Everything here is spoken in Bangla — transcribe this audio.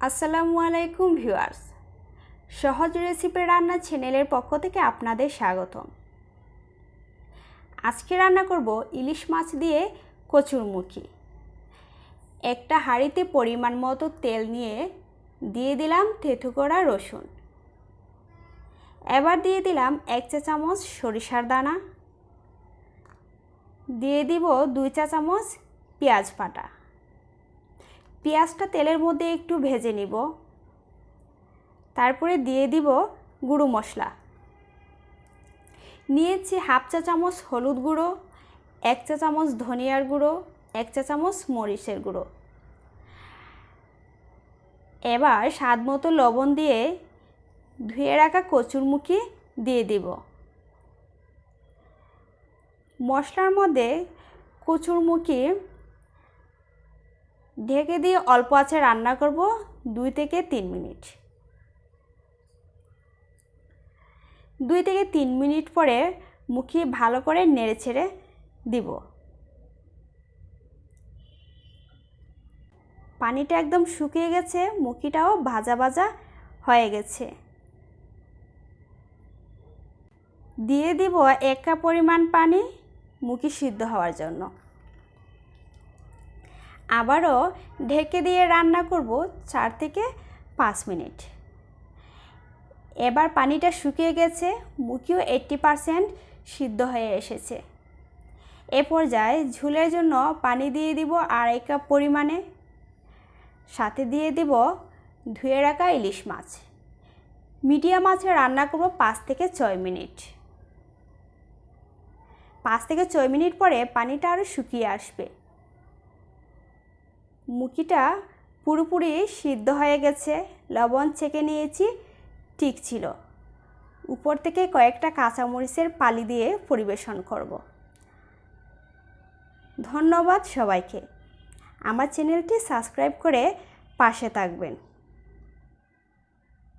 আসসালামু আলাইকুম ভিউয়ার্স, সহজ রেসিপি রান্না চ্যানেলের পক্ষ থেকে আপনাদের স্বাগতম। আজকে রান্না করব ইলিশ মাছ দিয়ে কচুরমুখী। একটা হাঁড়িতে পরিমাণ মতো তেল নিয়ে দিয়ে দিলাম থেঁতো করা রসুন। এবার দিয়ে দিলাম 1 চা চামচ সরিষার দানা, দিয়ে দিব 2 চা চামচ পেঁয়াজ বাটা। পেঁয়াজটা তেলের মধ্যে একটু ভেজে নিব। তারপরে দিয়ে দিব গুঁড়ো মশলা। নিয়েছি হাফ চা চামচ হলুদ গুঁড়ো, 1 চা চামচ ধনিয়ার গুঁড়ো, 1 চা চামচ মরিচের গুঁড়ো। এবার স্বাদ মতো লবণ দিয়ে ধুয়ে রাখা কচুরমুখী দিয়ে দিব। মশলার মধ্যে কচুরমুখী ঢেকে দিয়ে অল্প আঁচে রান্না করব 2 থেকে 3 মিনিট। 2 থেকে 3 মিনিট পরে মুখি ভালো করে নেড়েচেড়ে দিব। পানিটা একদম শুকিয়ে গেছে, মুখিটাও ভাজা ভাজা হয়ে গেছে। দিয়ে দিব 1 কাপ পরিমাণ পানি মুখি সিদ্ধ হওয়ার জন্য। আবারও ঢেকে দিয়ে রান্না করব 4 থেকে 5 মিনিট। এবার পানিটা শুকিয়ে গেছে, মুখিও 80% সিদ্ধ হয়ে এসেছে। এ পর্যায়ে ঝোলের জন্য পানি দিয়ে দিব 2.5 কাপ পরিমাণে। সাথে দিয়ে দিব ধুয়ে রাখা ইলিশ মাছ। মিডিয়াম আঁচে রান্না করব 5 থেকে 6 মিনিট। 5 থেকে 6 মিনিট পরে পানিটা আরও শুকিয়ে আসবে। মুখিটা পুরোপুরি সিদ্ধ হয়ে গেছে, লবণ ছেঁকে নিয়েছি, ঠিক ছিল। উপর থেকে কয়েকটা কাঁচামরিচের ফালি দিয়ে পরিবেশন করব। ধন্যবাদ সবাইকে। আমার চ্যানেলটি সাবস্ক্রাইব করে পাশে থাকবেন।